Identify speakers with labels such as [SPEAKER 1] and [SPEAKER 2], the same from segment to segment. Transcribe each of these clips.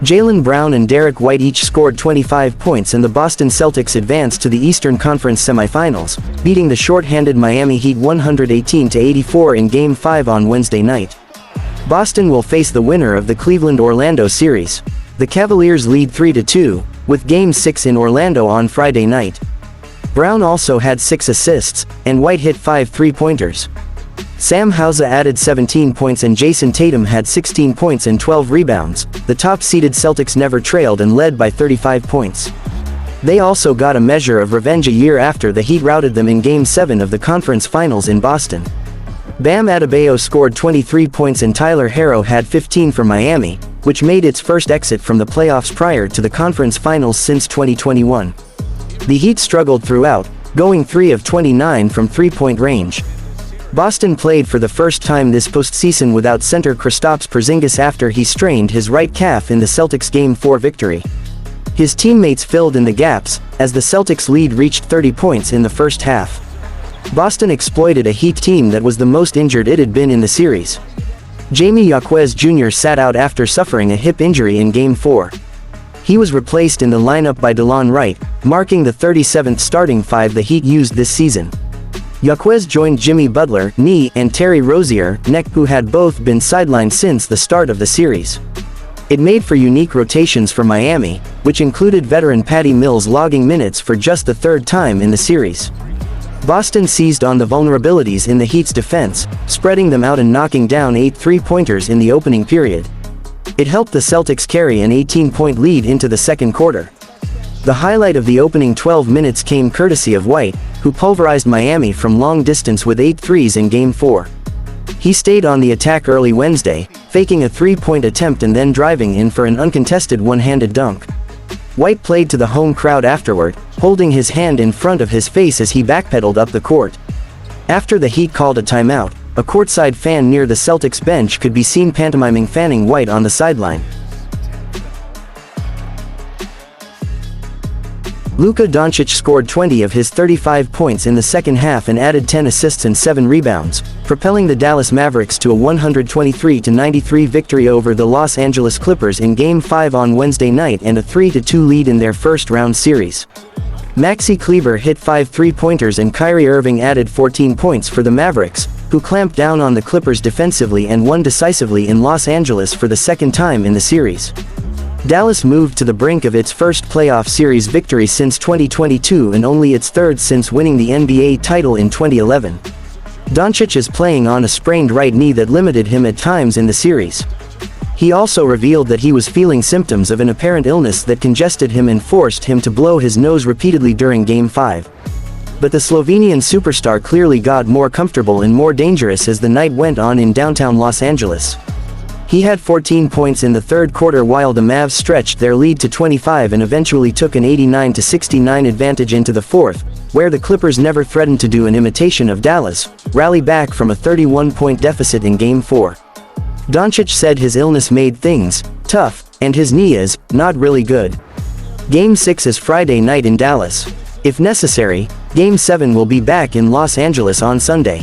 [SPEAKER 1] Jaylen Brown and Derek White each scored 25 points, and the Boston Celtics advanced to the Eastern Conference semifinals, beating the short-handed Miami Heat 118-84 in Game 5 on Wednesday night. Boston will face the winner of the Cleveland-Orlando series. The Cavaliers lead 3-2, with Game 6 in Orlando on Friday night. Brown also had 6 assists, and White hit 5 three-pointers. Sam Hauser added 17 points and Jason Tatum had 16 points and 12 rebounds. The top-seeded Celtics never trailed and led by 35 points. They also got a measure of revenge a year after the Heat routed them in Game 7 of the conference finals in Boston. Bam Adebayo scored 23 points and Tyler Herro had 15 for Miami, which made its first exit from the playoffs prior to the conference finals since 2021. The Heat struggled throughout, going 3 of 29 from three-point range. Boston played for the first time this postseason without center Kristaps Porzingis after he strained his right calf in the Celtics' Game 4 victory. His teammates filled in the gaps, as the Celtics' lead reached 30 points in the first half. Boston exploited a Heat team that was the most injured it had been in the series. Jamie Jaquez Jr. sat out after suffering a hip injury in Game 4. He was replaced in the lineup by DeLon Wright, marking the 37th starting five the Heat used this season. Jaquez joined Jimmy Butler, knee, and Terry Rozier, neck, who had both been sidelined since the start of the series. It made for unique rotations for Miami, which included veteran Patty Mills logging minutes for just the third time in the series. Boston seized on the vulnerabilities in the Heat's defense, spreading them out and knocking down 8 three-pointers in the opening period. It helped the Celtics carry an 18-point lead into the second quarter. The highlight of the opening 12 minutes came courtesy of White, who pulverized Miami from long distance with 8 threes in Game 4. He stayed on the attack early Wednesday, faking a three-point attempt and then driving in for an uncontested one-handed dunk. White played to the home crowd afterward, holding his hand in front of his face as he backpedaled up the court. After the Heat called a timeout, a courtside fan near the Celtics bench could be seen pantomiming fanning White on the sideline. Luka Doncic scored 20 of his 35 points in the second half and added 10 assists and 7 rebounds, propelling the Dallas Mavericks to a 123-93 victory over the Los Angeles Clippers in Game 5 on Wednesday night and a 3-2 lead in their first-round series. Maxi Kleber hit 5 three-pointers and Kyrie Irving added 14 points for the Mavericks, who clamped down on the Clippers defensively and won decisively in Los Angeles for the second time in the series. Dallas moved to the brink of its first playoff series victory since 2022 and only its third since winning the NBA title in 2011. Doncic is playing on a sprained right knee that limited him at times in the series. He also revealed that he was feeling symptoms of an apparent illness that congested him and forced him to blow his nose repeatedly during Game 5. But the Slovenian superstar clearly got more comfortable and more dangerous as the night went on in downtown Los Angeles. He had 14 points in the third quarter while the Mavs stretched their lead to 25 and eventually took an 89-69 advantage into the fourth, where the Clippers never threatened to do an imitation of Dallas, rally back from a 31-point deficit in Game 4. Doncic said his illness made things tough, and his knee is not really good. Game 6 is Friday night in Dallas. If necessary, Game 7 will be back in Los Angeles on Sunday.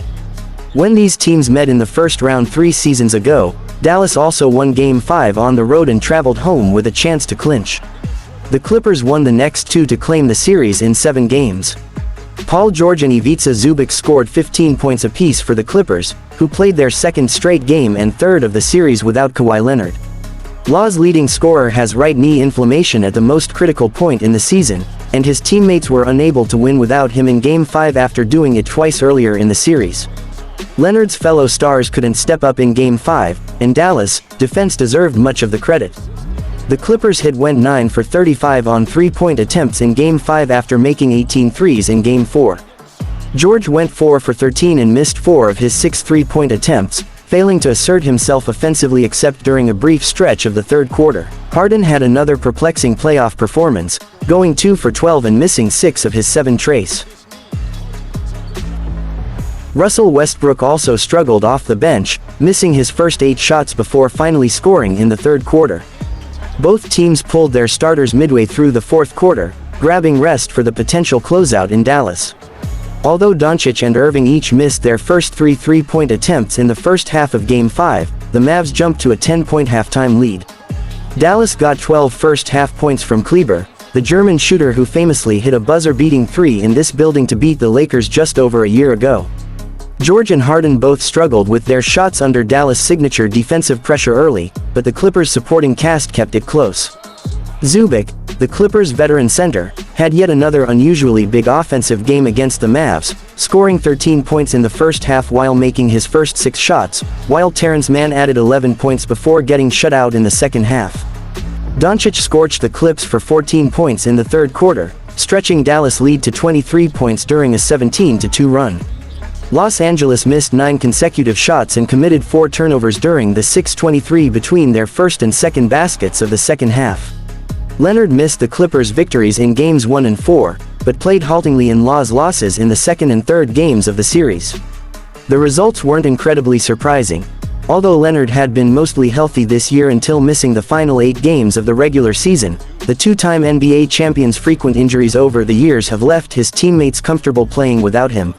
[SPEAKER 1] When these teams met in the first round 3 seasons ago, Dallas also won Game 5 on the road and traveled home with a chance to clinch. The Clippers won the next 2 to claim the series in 7 games. Paul George and Ivica Zubac scored 15 points apiece for the Clippers, who played their second straight game and third of the series without Kawhi Leonard. Law's leading scorer has right knee inflammation at the most critical point in the season, and his teammates were unable to win without him in Game 5 after doing it twice earlier in the series. Leonard's fellow stars couldn't step up in Game 5, and Dallas' defense deserved much of the credit. The Clippers went 9 for 35 on three-point attempts in Game 5 after making 18 threes in Game 4. George went 4 for 13 and missed 4 of his 6 three-point attempts, failing to assert himself offensively except during a brief stretch of the third quarter. Harden had another perplexing playoff performance, going 2 for 12 and missing 6 of his 7 trace. Russell Westbrook also struggled off the bench, missing his first 8 shots before finally scoring in the third quarter. Both teams pulled their starters midway through the fourth quarter, grabbing rest for the potential closeout in Dallas. Although Doncic and Irving each missed their first 3 three-point attempts in the first half of Game 5, the Mavs jumped to a 10-point halftime lead. Dallas got 12 first-half points from Kleber, the German shooter who famously hit a buzzer-beating three in this building to beat the Lakers just over a year ago. George and Harden both struggled with their shots under Dallas' signature defensive pressure early, but the Clippers' supporting cast kept it close. Zubac, the Clippers' veteran center, had yet another unusually big offensive game against the Mavs, scoring 13 points in the first half while making his first 6 shots, while Terrence Mann added 11 points before getting shut out in the second half. DONCIC scorched the Clips for 14 points in the third quarter, stretching Dallas' lead to 23 points during a 17-2 run. Los Angeles missed 9 consecutive shots and committed 4 turnovers during the 6:23 between their first and second baskets of the second half. Leonard missed the Clippers' victories in games 1 and 4, but played haltingly in Law's losses in the second and third games of the series. The results weren't incredibly surprising. Although Leonard had been mostly healthy this year until missing the final 8 games of the regular season, the two-time NBA champion's frequent injuries over the years have left his teammates comfortable playing without him.